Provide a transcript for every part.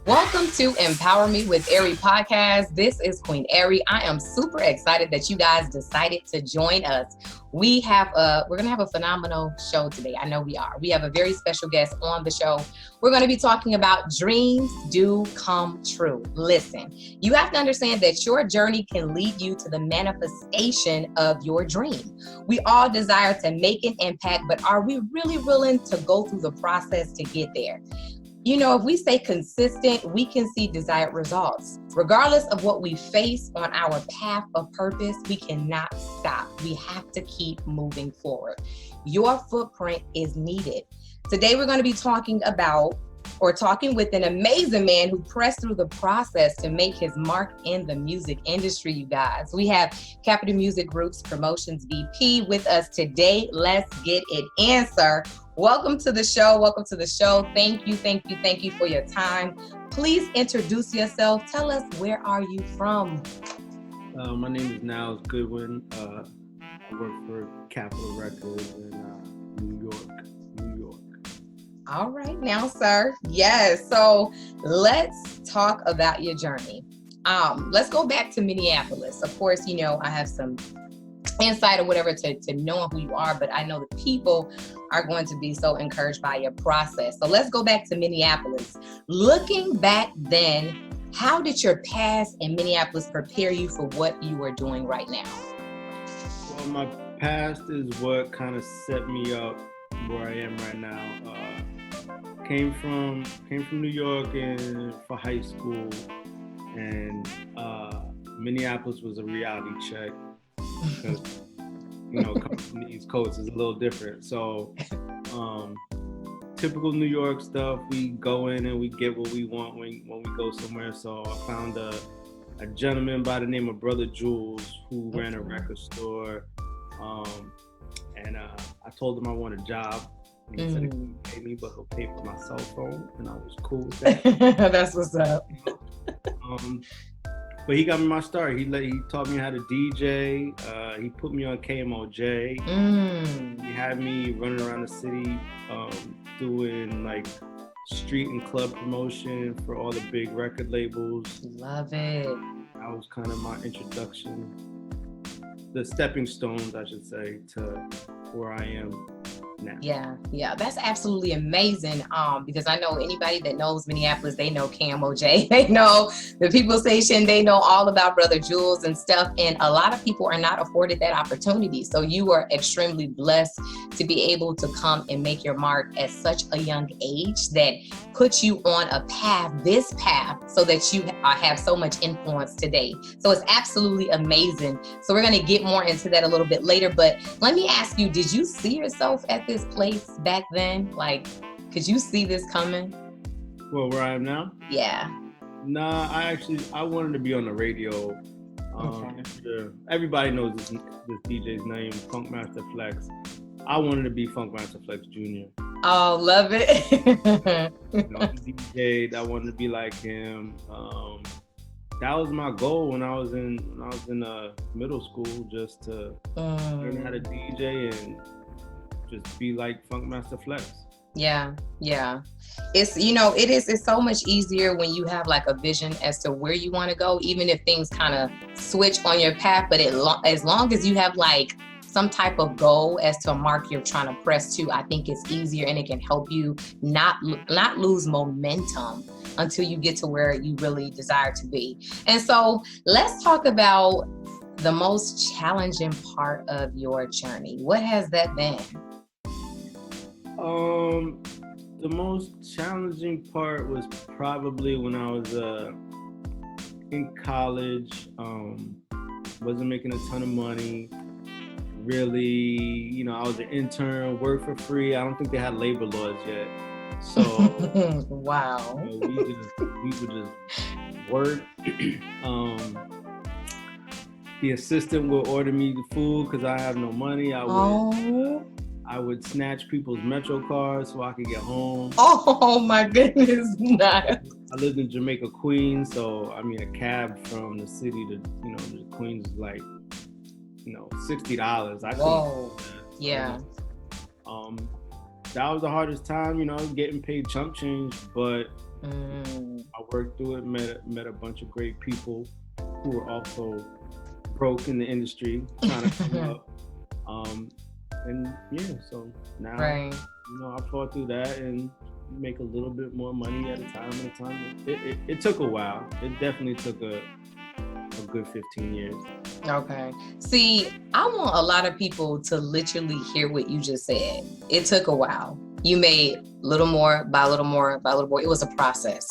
Welcome to Empower Me with Ari podcast. This is Queen Ari. I am super excited that you guys decided to join us. We're gonna have a phenomenal show today. I know we are. We have a very special guest on the show. We're gonna be talking about dreams do come true. Listen, you have to understand that your journey can lead you to the manifestation of your dream. We all desire to make an impact, but are we really willing to go through the process to get there? You know, if we stay consistent, we can see desired results. Regardless of what we face on our path of purpose, we cannot stop. We have to keep moving forward. Your footprint is needed. Today, we're going to be talking with an amazing man who pressed through the process to make his mark in the music industry, you guys. We have Capital Music Group's Promotions VP with us today. Let's get it in, sir. Welcome to the show. Thank you for your time. Please introduce yourself. Tell us, where are you from? My name is Niles Goodwin. I work for Capitol Records in New York. All right now, sir. Yes. So let's talk about your journey. Let's go back to Minneapolis. Of course, you know, I have some insight or whatever to knowing who you are, but I know the people are going to be so encouraged by your process. So let's go back to Minneapolis. Looking back then, how did your past in Minneapolis prepare you for what you are doing right now? Well, my past is what kind of set me up where I am right now. Came from New York for high school, and Minneapolis was a reality check. Because, you know, coming from the East Coast is a little different. So, typical New York stuff, we go in and we get what we want when we go somewhere. So I found a gentleman by the name of Brother Jules who ran a record store. And I told him I want a job. And he said he couldn't pay me, but he'll pay for my cell phone. And I was cool with that. That's what's up. But he got me my start. He taught me how to DJ. He put me on KMOJ. He had me running around the city doing like street and club promotion for all the big record labels. Love it. That was kind of my introduction, the stepping stones, I should say, to where I am now. Yeah, that's absolutely amazing. Because I know anybody that knows Minneapolis, they know KMOJ, they know the People Station, they know all about Brother Jules and stuff. And a lot of people are not afforded that opportunity. So you are extremely blessed to be able to come and make your mark at such a young age that puts you on this path, so that you have so much influence today. So it's absolutely amazing. So we're going to get more into that a little bit later. But let me ask you, did you see yourself at this place back then? Like, could you see this coming? Well, where I am now? Yeah. Nah, I wanted to be on the radio. Everybody knows this DJ's name, Funkmaster Flex. I wanted to be Funkmaster Flex Jr. Oh, love it. DJ, I wanted to be like him. That was my goal when I was in middle school, just to learn how to DJ and just be like Funkmaster Flex. Yeah. It's so much easier when you have like a vision as to where you want to go, even if things kind of switch on your path. But as long as you have like some type of goal as to a mark you're trying to press to, I think it's easier, and it can help you not lose momentum until you get to where you really desire to be. And so let's talk about the most challenging part of your journey. What has that been? The most challenging part was probably when I was in college. Wasn't making a ton of money. Really, I was an intern, worked for free. I don't think they had labor laws yet. So wow. We would just work. The assistant would order me the food because I have no money. I would snatch people's Metro cards so I could get home. Oh my goodness. Nice. I lived in Jamaica, Queens, so a cab from the city to Queens is like $60. Whoa. Yeah. That was the hardest time, getting paid chump change, but I worked through it, met a bunch of great people who were also broke in the industry, trying to come up. And yeah, so now, Right. I fought through that and make a little bit more money at a time. It took a while. It definitely took a good 15 years. Okay. See, I want a lot of people to literally hear what you just said. It took a while. You made little more by little more by little more. It was a process.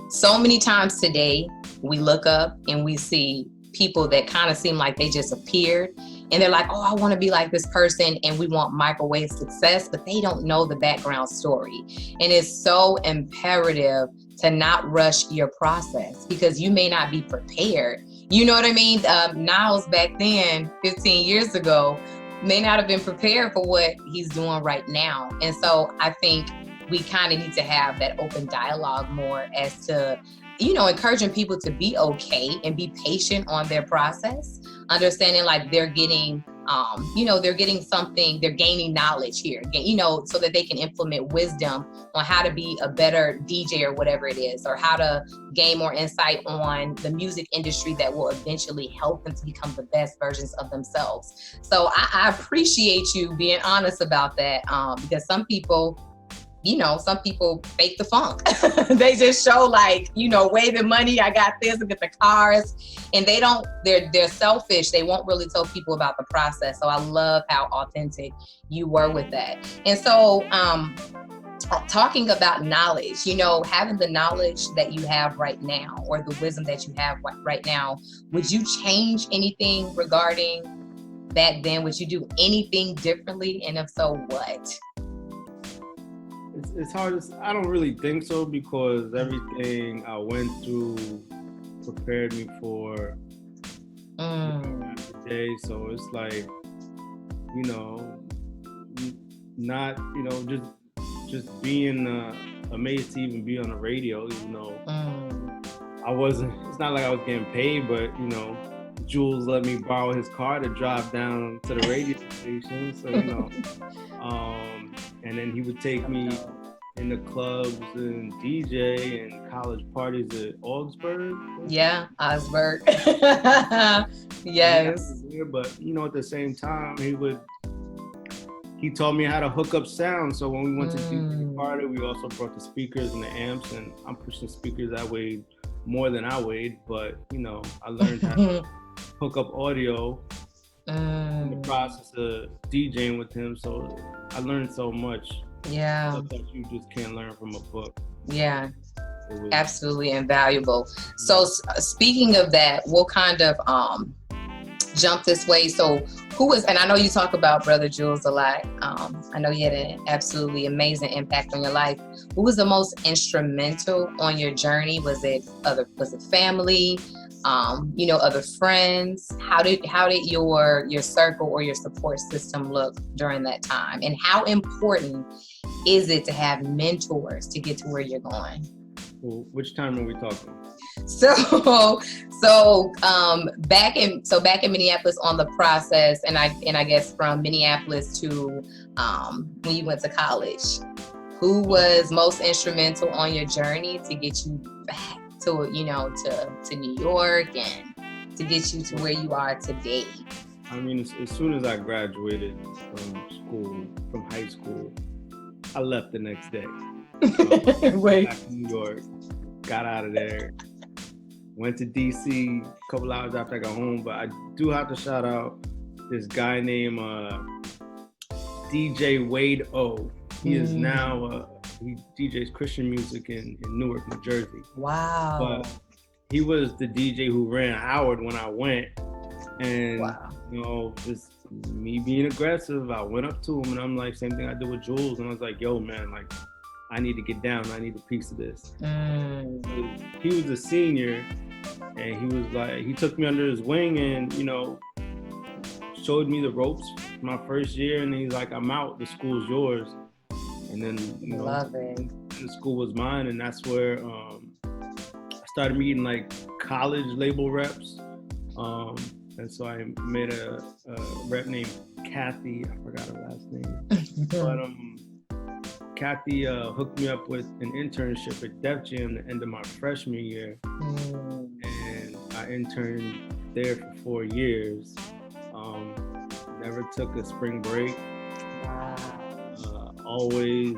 So many times today, we look up and we see people that kind of seem like they just appeared and they're like, oh, I want to be like this person, and we want microwave success, but they don't know the background story. And it's so imperative to not rush your process because you may not be prepared. You know what I mean? Niles back then, 15 years ago, may not have been prepared for what he's doing right now. And so I think we kind of need to have that open dialogue more as to, encouraging people to be okay and be patient on their process, understanding like they're getting, they're getting something, they're gaining knowledge here, so that they can implement wisdom on how to be a better DJ or whatever it is, or how to gain more insight on the music industry that will eventually help them to become the best versions of themselves. So I appreciate you being honest about that, because some people fake the funk. They just show like, waving money. I got this, I get the cars, and they're selfish. They won't really tell people about the process. So I love how authentic you were with that. And so, talking about knowledge, having the knowledge that you have right now, or the wisdom that you have right now, would you change anything regarding back then? Would you do anything differently? And if so, what? It's hard to, I don't really think so, because everything I went through prepared me for today. So it's like, not, just being amazed to even be on the radio, I wasn't, it's not like I was getting paid, but, Jules let me borrow his car to drive down to the radio station. So, and then he would take me in the clubs and DJ and college parties at Augsburg. Yeah, Augsburg. Yes. But at the same time, he taught me how to hook up sound. So when we went to DJ party, we also brought the speakers and the amps, and I'm pushing speakers that weighed more than I weighed. But I learned how to hook up audio in the process of DJing with him. So I learned so much. Yeah. Stuff that you just can't learn from a book. Yeah. Absolutely invaluable. So speaking of that, we'll kind of jump this way. So and I know you talk about Brother Jules a lot. I know you had an absolutely amazing impact on your life. Who was the most instrumental on your journey? Was it family? Other friends? How did your circle or your support system look during that time? And how important is it to have mentors to get to where you're going? Well, which time are we talking? So back in Minneapolis on the process, and I guess from Minneapolis to when you went to college, who was most instrumental on your journey to get you back to New York and to get you to where you are today? I mean, as soon as I graduated from high school, I left the next day. Wait. Back to New York, got out of there, went to DC a couple hours after I got home. But I do have to shout out this guy named DJ Wade O. He is now he DJs Christian music in Newark, New Jersey. Wow. But he was the DJ who ran Howard when I went. And, just me being aggressive, I went up to him and I'm like, same thing I did with Jules. And I was like, yo, man, like, I need to get down. I need a piece of this. He was a senior, and he was like, he took me under his wing and, showed me the ropes my first year. And he's like, I'm out. The school's yours. And then, Love it. The school was mine. And that's where I started meeting like college label reps. And so I met a rep named Kathy. I forgot her last name. But Kathy hooked me up with an internship at Def Jam the end of my freshman year, and I interned there for 4 years. Never took a spring break. Always,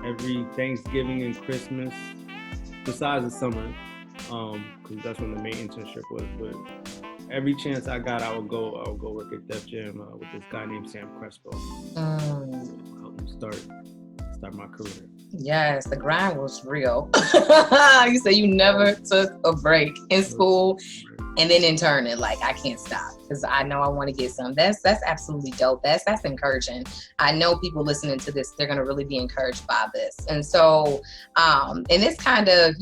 every Thanksgiving and Christmas, besides the summer, because that's when the main internship was. But every chance I got, I would go work at Def Jam with this guy named Sam Crespo. Help me start my career. Yes, the grind was real. You said you never took a break in school and then interning. Like, I can't stop because I know I want to get some. That's absolutely dope. That's encouraging. I know people listening to this, they're gonna really be encouraged by this. And so, and this kind of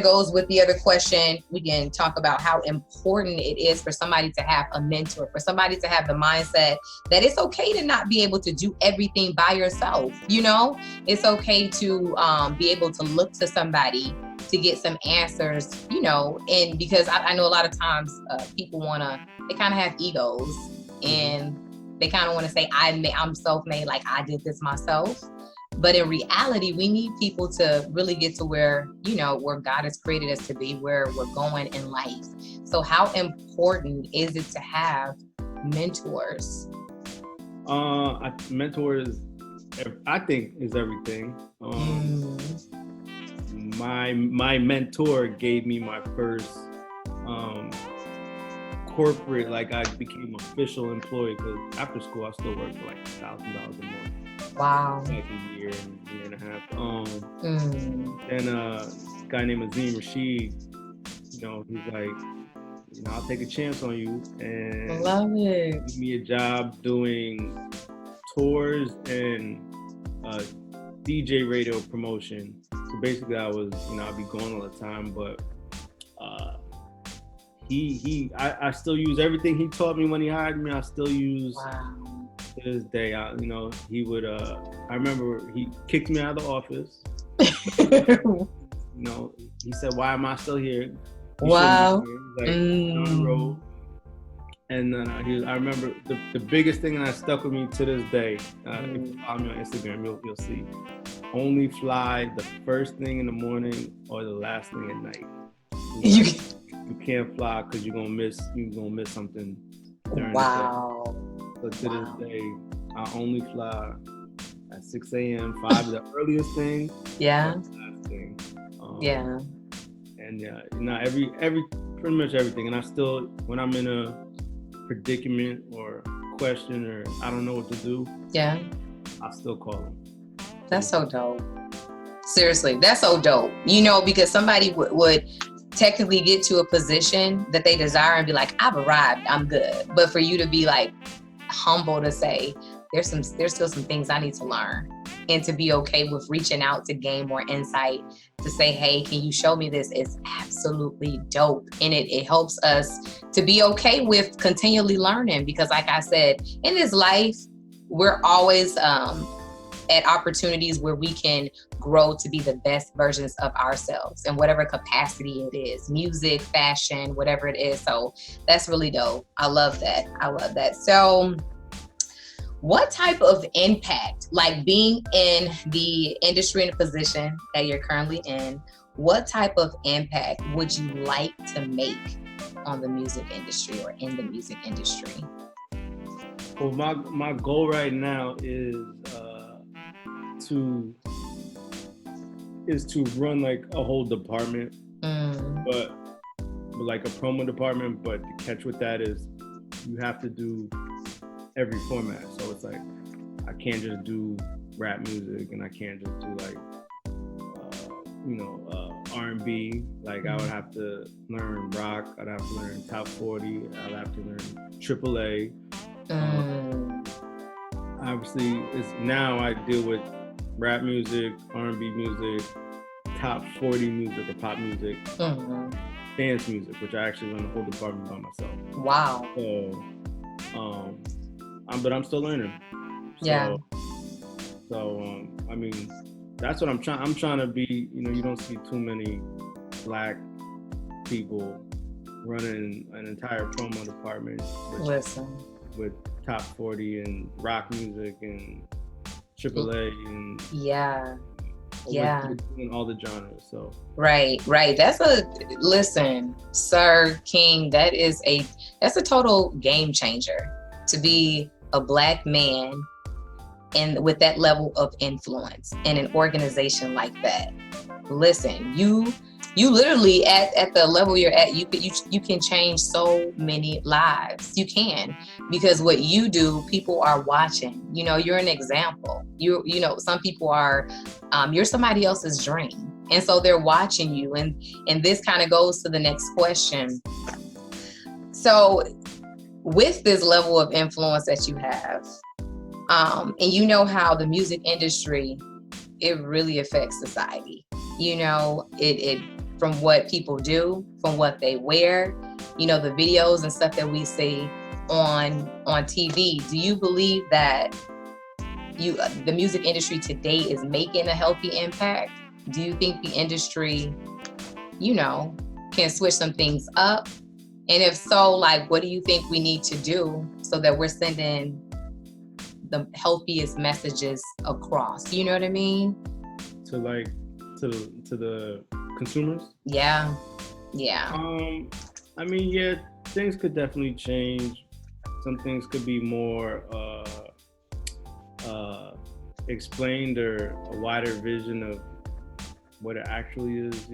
goes with the other question. We can talk about how important it is for somebody to have a mentor, for somebody to have the mindset that it's okay to not be able to do everything by yourself. It's okay to be able to look to somebody to get some answers, and because I know a lot of times people they kind of have egos and they kind of want to say, I'm self-made, like I did this myself. But in reality, we need people to really get to where God has created us to be, where we're going in life. So how important is it to have mentors? Mentors, I think, is everything. My mentor gave me my first corporate, like I became official employee, because after school I still worked for like $1,000 a month. Wow. Like a year and a half. Then a guy named Azim Rashid, he's like, I'll take a chance on you and love it. Give me a job doing tours and DJ radio promotion. So basically I was, I'd be going all the time, but I still use everything he taught me when he hired me. I still use to this day. He would, I remember he kicked me out of the office. He said, "Why am I still here?" Wow. Like, on the road. And then I remember the biggest thing that stuck with me to this day. If you follow me on Instagram, you'll see. Only fly the first thing in the morning or the last thing at night. You can't fly because you're gonna miss something during the day. So to this day, I only fly at 6 a.m. 5 is the earliest thing. Yeah. Last thing. Yeah. And pretty much everything. And I still, when I'm in a predicament or question or I don't know what to do, I still call them. That's so dope. Seriously, that's so dope. Because somebody would technically get to a position that they desire and be like, I've arrived, I'm good. But for you to be like humble to say, there's still some things I need to learn, and to be okay with reaching out to gain more insight, to say, hey, can you show me this? It's absolutely dope. And it helps us to be okay with continually learning, because like I said, in this life, we're always at opportunities where we can grow to be the best versions of ourselves in whatever capacity it is, music, fashion, whatever it is. So that's really dope. I love that. So what type of impact, like being in the industry, in a position that you're currently in, what type of impact would you like to make on the music industry or in the music industry? Well, my goal right now is to run like a whole department, but like a promo department. But the catch with that is you have to do every format. So it's like I can't just do rap music, and I can't just do like R&B. Like I would have to learn rock. I'd have to learn top 40. I'd have to learn AAA. Obviously, now I deal with rap music, R&B music, top 40 music or pop music, dance music, which I actually run the whole department by myself. Wow. So, but I'm still learning. So, I mean, that's what I'm trying to be. You don't see too many Black people running an entire promo department with top 40 and rock music and AAA and yeah. in all the genres. So Right. Listen, Sir King, that's a total game changer to be a Black man and with that level of influence in an organization like that. Listen, you literally at the level you're at, you can change so many lives. You can, because what you do, people are watching. You're an example. Some people are, you're somebody else's dream, and so they're watching you. And this kind of goes to the next question. So, with this level of influence that you have, and you know how the music industry, it really affects society. It from what people do, from what they wear, the videos and stuff that we see on TV. Do you believe that the music industry today is making a healthy impact? Do you think the industry, can switch some things up? And if so, like, what do you think we need to do so that we're sending the healthiest messages across? You know what I mean? To the consumers? Yeah. I mean, yeah, things could definitely change. Some things could be more explained, or a wider vision of what it actually is.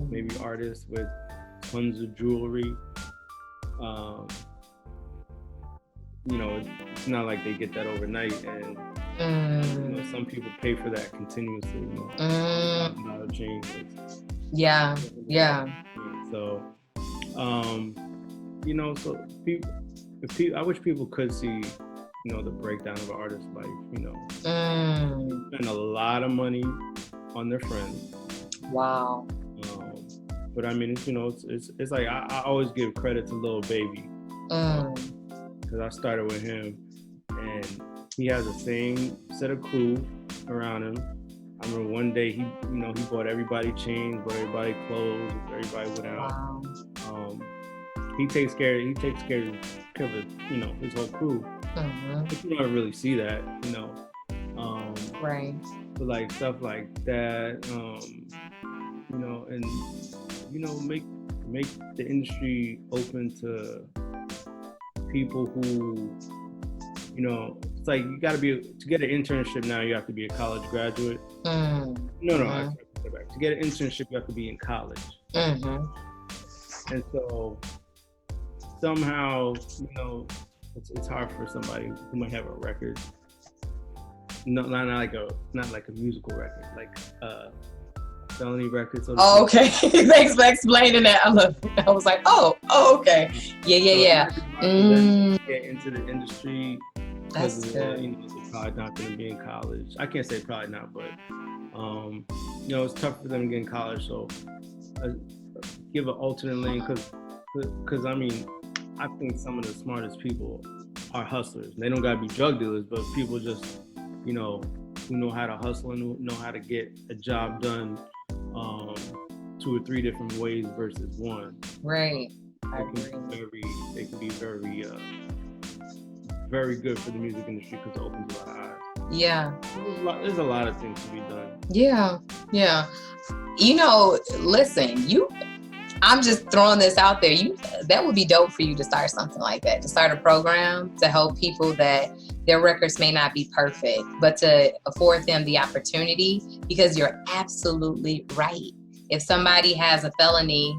Maybe artists with tons of jewelry. It's not like they get that overnight, and some people pay for that continuously. $1,000 changes. Yeah. So, I wish people could see, the breakdown of an artist's life. They spend a lot of money on their friends. Wow. But I mean, it's like I always give credit to Lil Baby, because I started with him, and he has the same set of crew around him. I remember one day he bought everybody chains, bought everybody clothes, everybody went out. Wow. He takes care of his whole crew. But you don't really see that, Right. But like stuff like that, and make the industry open to people who, it's like you gotta to get an internship now, you have to be a college graduate. I take that back. To get an internship, you have to be in college. And so somehow, it's hard for somebody who might have a record, not like a musical record, like felony record. Okay. Thanks for explaining that. I was like, okay. Yeah. Get into the industry. That's good. They're probably not going to be in college. I can't say probably not, but it's tough for them to get in college. So give an alternate lane, because I mean, I think some of the smartest people are hustlers. They don't gotta be drug dealers, but people just, who know how to hustle and who know how to get a job done 2 or 3 different ways versus one. Right. They can be very, very good for the music industry, because it opens a lot of eyes. Yeah. There's a lot of things to be done. Yeah. Listen, I'm just throwing this out there. That would be dope for you to start something like that, to start a program to help people that their records may not be perfect, but to afford them the opportunity, because you're absolutely right. If somebody has a felony,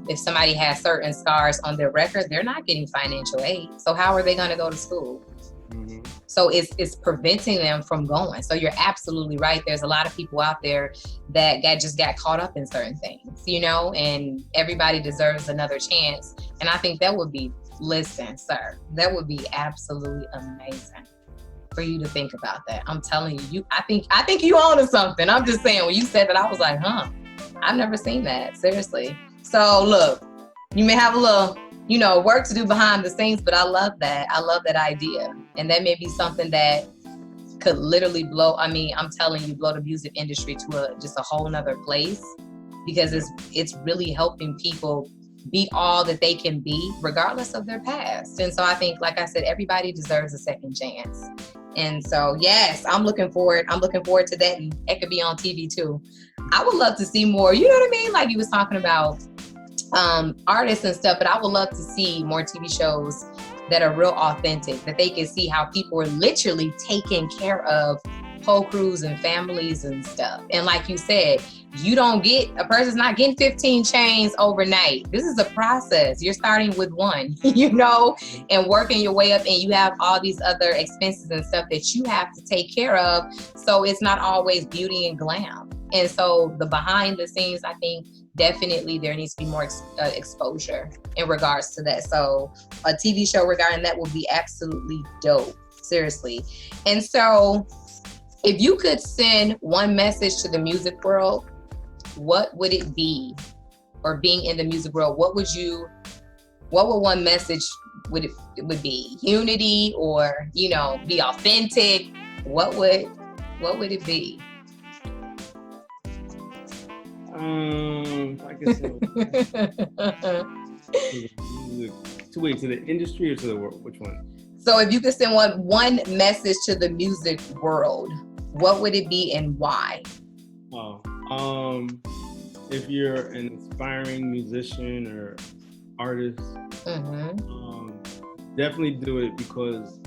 if somebody has certain scars on their record, they're not getting financial aid. So how are they going to go to school? Mm-hmm. So it's preventing them from going. So you're absolutely right. There's a lot of people out there that just got caught up in certain things, and everybody deserves another chance. And I think that would be, listen, sir, that would be absolutely amazing for you to think about that. I'm telling you, I think you own something. I'm just saying, when you said that, I was like, I've never seen that. Seriously. So look, you may have a little, work to do behind the scenes, but I love that. I love that idea. And that may be something that could literally blow the music industry to just a whole nother place, because it's really helping people be all that they can be, regardless of their past. And so I think, like I said, everybody deserves a second chance. And so, yes, I'm looking forward to that. And it could be on TV too. I would love to see more, you know what I mean? Like you was talking about artists and stuff, but I would love to see more TV shows that are real authentic, that they can see how people are literally taking care of whole crews and families and stuff. And like you said, a person's not getting 15 chains overnight. This is a process. You're starting with one, and working your way up, and you have all these other expenses and stuff that you have to take care of. So it's not always beauty and glam. And so the behind the scenes, I think definitely there needs to be more exposure in regards to that. So a TV show regarding that would be absolutely dope. Seriously. And so if you could send one message to the music world, what would it be? Or being in the music world, what would one message would be? Unity, or, be authentic? What would it be? I guess to the industry or to the world? Which one? So if you could send one message to the music world, what would it be and why? If you're an aspiring musician or artist, definitely do it, because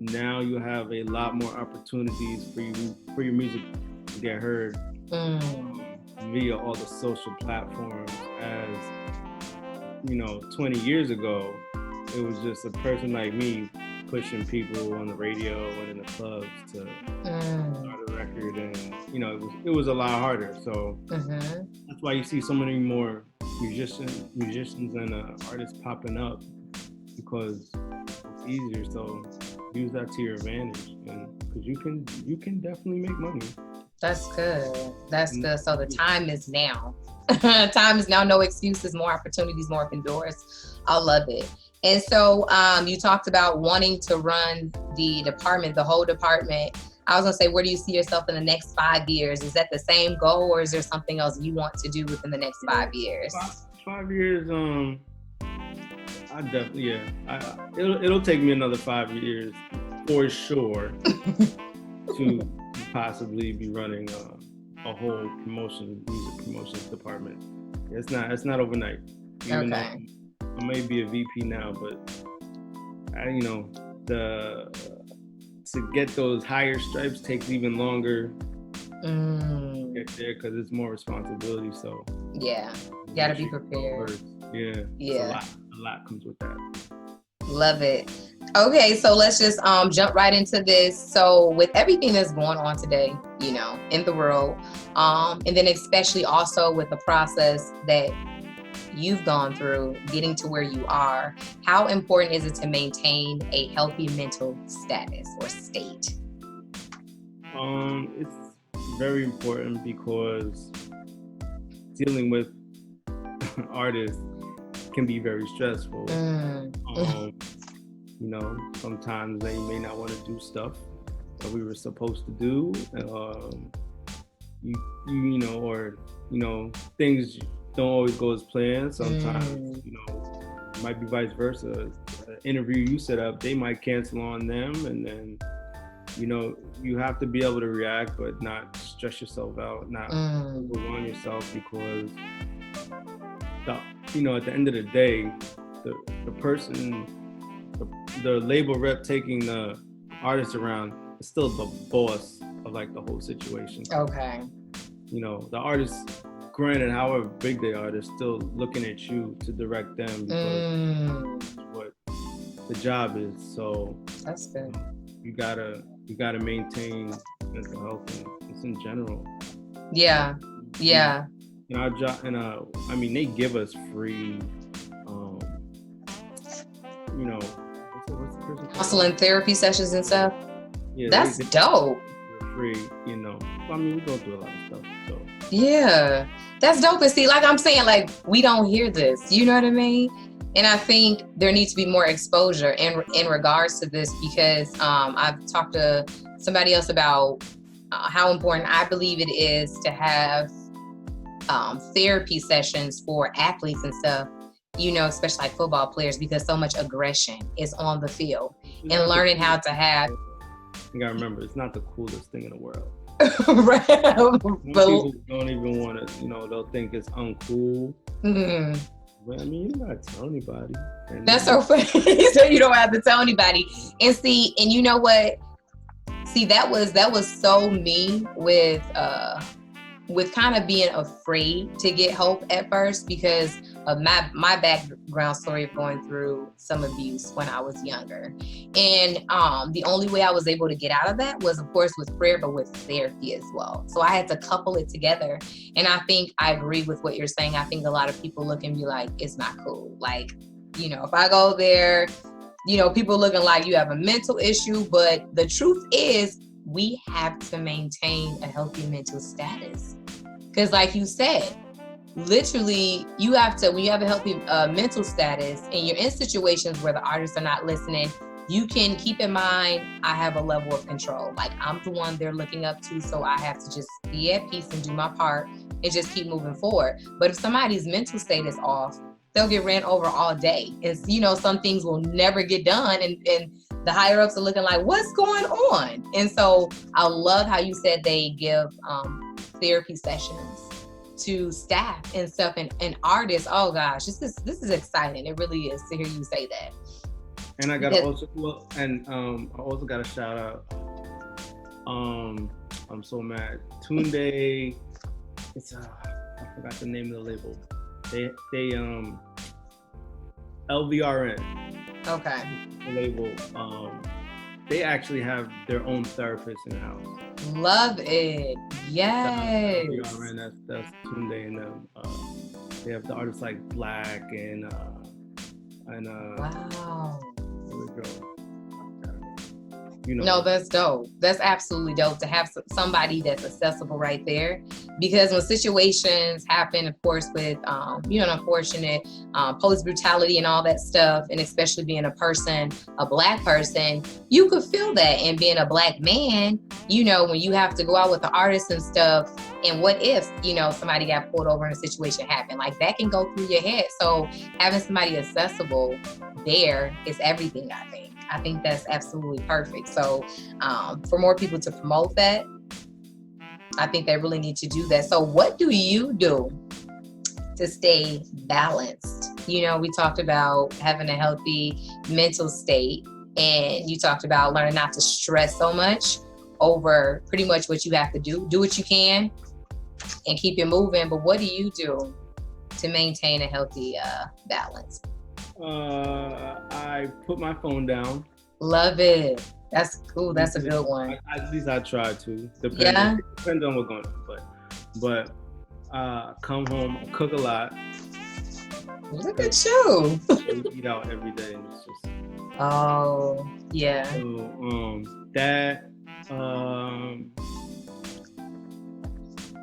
now you have a lot more opportunities for your music to get heard via all the social platforms. As 20 years ago, it was just a person like me pushing people on the radio and in the clubs to start a record, and it was a lot harder. So that's why you see so many more musicians and artists popping up, because it's easier. So use that to your advantage, and because you can definitely make money. That's good. So the time is now. Time is now. No excuses. More opportunities. More open doors. I love it. And so you talked about wanting to run the whole department. I was gonna say, where do you see yourself in the next 5 years? Is that the same goal, or is there something else you want to do within the next 5 years? 5 years, I definitely, it'll take me another 5 years for sure to possibly be running a whole music promotions department. It's not overnight. Even though I may be a VP now, but to get those higher stripes takes even longer to get there, because it's more responsibility. So yeah, you gotta be prepared. Yeah. A lot comes with that. Love it. Okay, so let's just jump right into this. So with everything that's going on today, in the world, and then especially also with the process that you've gone through getting to where you are, how important is it to maintain a healthy mental status or state? It's very important, because dealing with artists can be very stressful. Sometimes they may not want to do stuff that we were supposed to do, or things don't always go as planned. Sometimes, it might be vice versa. An interview you set up, they might cancel on them, and then, you have to be able to react, but not stress yourself out, not overwhelm yourself, because at the end of the day, the person, the label rep taking the artist around is still the boss of the whole situation. Okay. The artist, granted, however big they are, they're still looking at you to direct them, because that's what the job is. So that's good. You gotta maintain mental health, and it's in general. Yeah. Our job, and they give us free, what's the person? Counseling, therapy sessions and stuff. Yeah, that's dope. For free, we go through a lot of stuff. So yeah, that's dope. And see, like I'm saying, we don't hear this. You know what I mean? And I think there needs to be more exposure in regards to this, because I've talked to somebody else about how important I believe it is to have therapy sessions for athletes and stuff, especially football players, because so much aggression is on the field, and learning how to have You gotta remember, it's not the coolest thing in the world. Right. Some people don't even want to, they'll think it's uncool. Mm-hmm. But I mean, you don't gotta tell anybody. That's so funny. So you don't have to tell anybody. And see, and you know what? See, that was so me with kind of being afraid to get help at first because of my background story of going through some abuse when I was younger. And the only way I was able to get out of that was, of course, with prayer, but with therapy as well. So I had to couple it together. And I think I agree with what you're saying. I think a lot of people look and be like, it's not cool. Like, if I go there, people looking like you have a mental issue. But the truth is, we have to maintain a healthy mental status. Because like you said, literally, you have to, when you have a healthy mental status and you're in situations where the artists are not listening, you can keep in mind, I have a level of control. Like, I'm the one they're looking up to, so I have to just be at peace and do my part and just keep moving forward. But if somebody's mental state is off, they'll get ran over all day. It's, some things will never get done. And the higher ups are looking like, what's going on? And so I love how you said they give therapy sessions to staff and stuff and artists. Oh gosh, this is exciting. It really is to hear you say that. And I gotta I also gotta shout out. I'm so mad. Tunde, I forgot the name of the label. They LVRN. Okay. The label. They actually have their own therapist in the house. Love it. Yes. LVRN, that's Tunde and them. They have the artists like Black and wow. No, that's dope. That's absolutely dope to have somebody that's accessible right there. Because when situations happen, of course, with unfortunate police brutality and all that stuff, and especially being a Black person, you could feel that. And being a Black man, when you have to go out with the artists and stuff, and what if somebody got pulled over and a situation happened, like that can go through your head. So having somebody accessible there is everything. I think that's absolutely perfect. So for more people to promote that, I think they really need to do that. So what do you do to stay balanced? We talked about having a healthy mental state, and you talked about learning not to stress so much over pretty much what you have to do. Do what you can and keep it moving. But what do you do to maintain a healthy balance? I put my phone down. Love it. That's cool. That's a good one. At least I try to. Depends on what's going on. But come home, cook a lot. Look at you. Eat out every day. And it's just. Oh yeah. So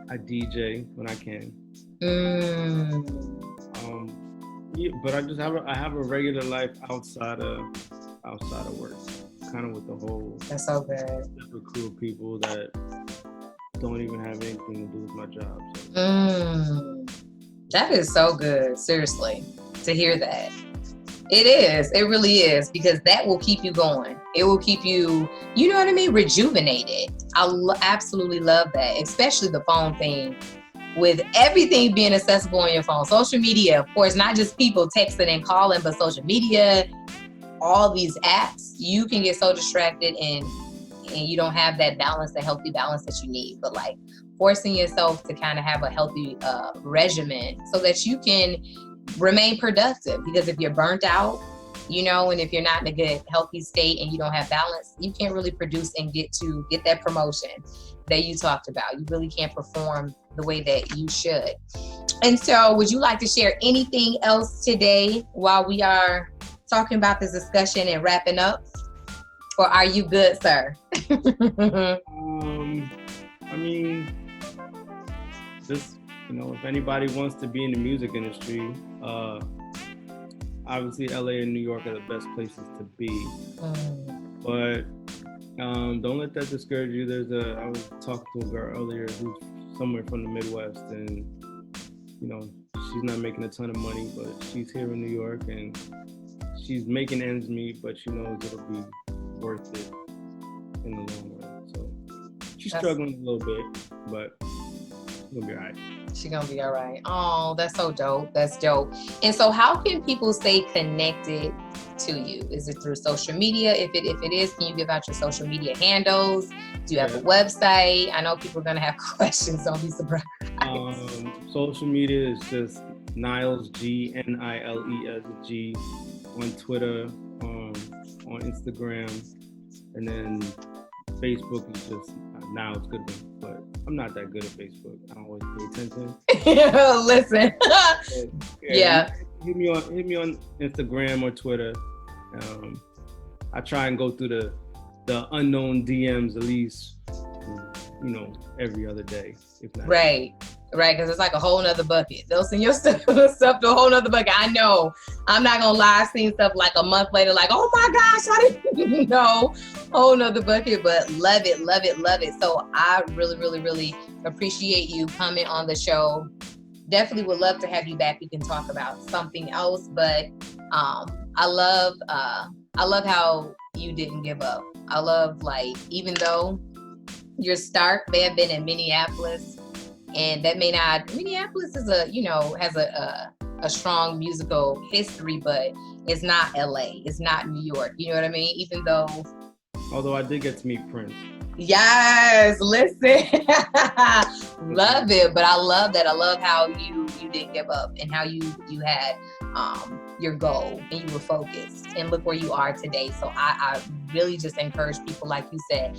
I DJ when I can. Yeah, but I have a regular life outside of work, kind of with the whole. That's so good. Crew of people that don't even have anything to do with my job. So. That is so good, seriously, to hear that. It is. It really is, because that will keep you going. It will keep you, rejuvenated. I absolutely love that, especially the phone thing. With everything being accessible on your phone, social media, of course, not just people texting and calling, but social media, all these apps, you can get so distracted and you don't have that balance, the healthy balance that you need. But like forcing yourself to kind of have a healthy regimen so that you can remain productive. Because if you're burnt out, and if you're not in a good healthy state and you don't have balance, you can't really produce and get that promotion that you talked about. You really can't perform the way that you should. And so would you like to share anything else today while we are talking about this discussion and wrapping up? Or are you good, sir? I mean, just, if anybody wants to be in the music industry, obviously LA and New York are the best places to be. But don't let that discourage you. I was talking to a girl earlier who's somewhere from the Midwest, and she's not making a ton of money, but she's here in New York and she's making ends meet, but she knows it'll be worth it in the long run. So she's struggling a little bit, but she'll be all right. She's gonna be all right. Oh, that's so dope. That's dope. And so how can people stay connected to you? Is it through social media? If it is, can you give out your social media handles? Do you have a website? I know people are gonna have questions, don't be surprised. Social media is just Niles G, Niles G, on Twitter, on Instagram, and then Facebook is just Niles Goodwin. But I'm not that good at Facebook. I don't always pay attention. Listen. Yeah. Hit me on Instagram or Twitter. I try and go through the unknown DMs at least, every other day, if not. Right, because it's like a whole nother bucket. They'll send your stuff to a whole nother bucket. I know. I'm not gonna lie, I've seen stuff like a month later, like, oh my gosh, I didn't know. Whole nother bucket, but love it, love it, love it. So I really, really, really appreciate you coming on the show. Definitely would love to have you back. We can talk about something else, but I love how you didn't give up. I love, like, even though your start may have been in Minneapolis, and that may not, Minneapolis is has a strong musical history, but it's not LA, it's not New York, you know what I mean? Even though, although I did get to meet Prince. Yes, listen. Love it, but I love that. I love how you didn't give up and how you had your goal and you were focused, and look where you are today. So I really just encourage people, like you said,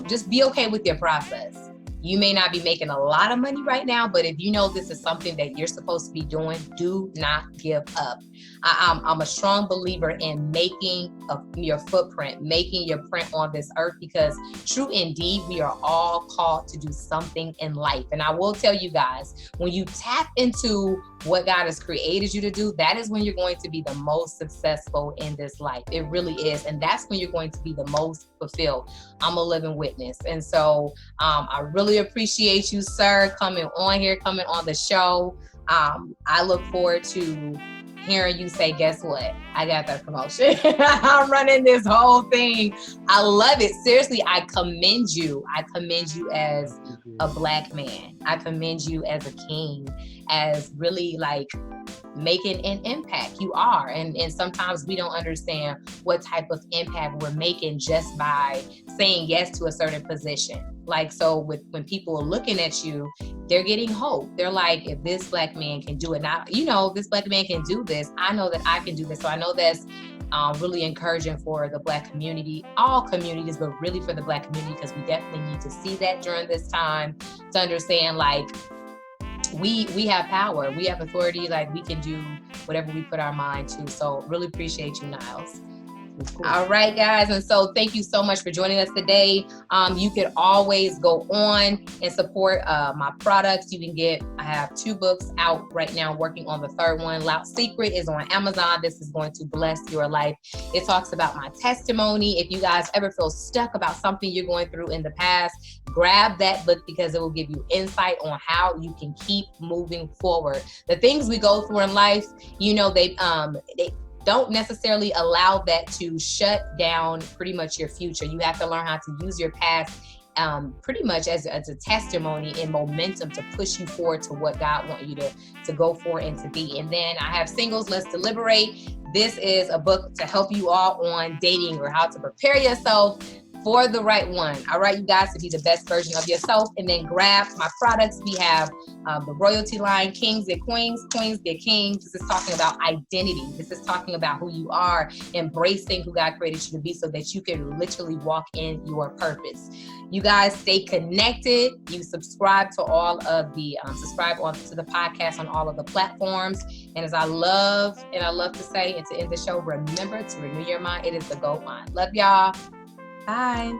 just be okay with your process. You may not be making a lot of money right now, but if you know this is something that you're supposed to be doing, do not give up. I'm a strong believer in making your footprint, making your print on this earth, because true indeed, we are all called to do something in life. And I will tell you guys, when you tap into what God has created you to do, that is when you're going to be the most successful in this life. It really is. And that's when you're going to be the most fulfilled. I'm a living witness. And so I really appreciate you, sir, coming on the show. I look forward to hearing you say, guess what? I got that promotion. I'm running this whole thing. I love it. Seriously, I commend you. I commend you as a Black man. I commend you as a king, as really like making an impact. You are. And sometimes we don't understand what type of impact we're making just by saying yes to a certain position. Like, so when people are looking at you, they're getting hope. They're like, if this Black man can do it now, this Black man can do this. I know that I can do this. So I know that's really encouraging for the Black community, all communities, but really for the Black community, because we definitely need to see that during this time, to understand, like, we have power, we have authority, like we can do whatever we put our mind to. So really appreciate you, Niles. All right, guys. And so thank you so much for joining us today. You can always go on and support my products. I have 2 books out right now, working on the 3rd one. Loud Secret is on Amazon. This is going to bless your life. It talks about my testimony. If you guys ever feel stuck about something you're going through in the past, grab that book, because it will give you insight on how you can keep moving forward. The things we go through in life, they don't necessarily allow that to shut down pretty much your future. You have to learn how to use your past pretty much as a testimony and momentum to push you forward to what God wants you to go for and to be. And then I have Singles, Let's Deliberate. This is a book to help you all on dating, or how to prepare yourself for the right one. All right, you guys, to be the best version of yourself. And then grab my products. We have the royalty line, Kings Get Queens, Queens Get Kings. This is talking about identity. This is talking about who you are, embracing who God created you to be, so that you can literally walk in your purpose. You guys stay connected. You subscribe to all of the, to the podcast on all of the platforms. And as I love to say, and to end the show, remember to renew your mind. It is the gold mine. Love y'all. Bye.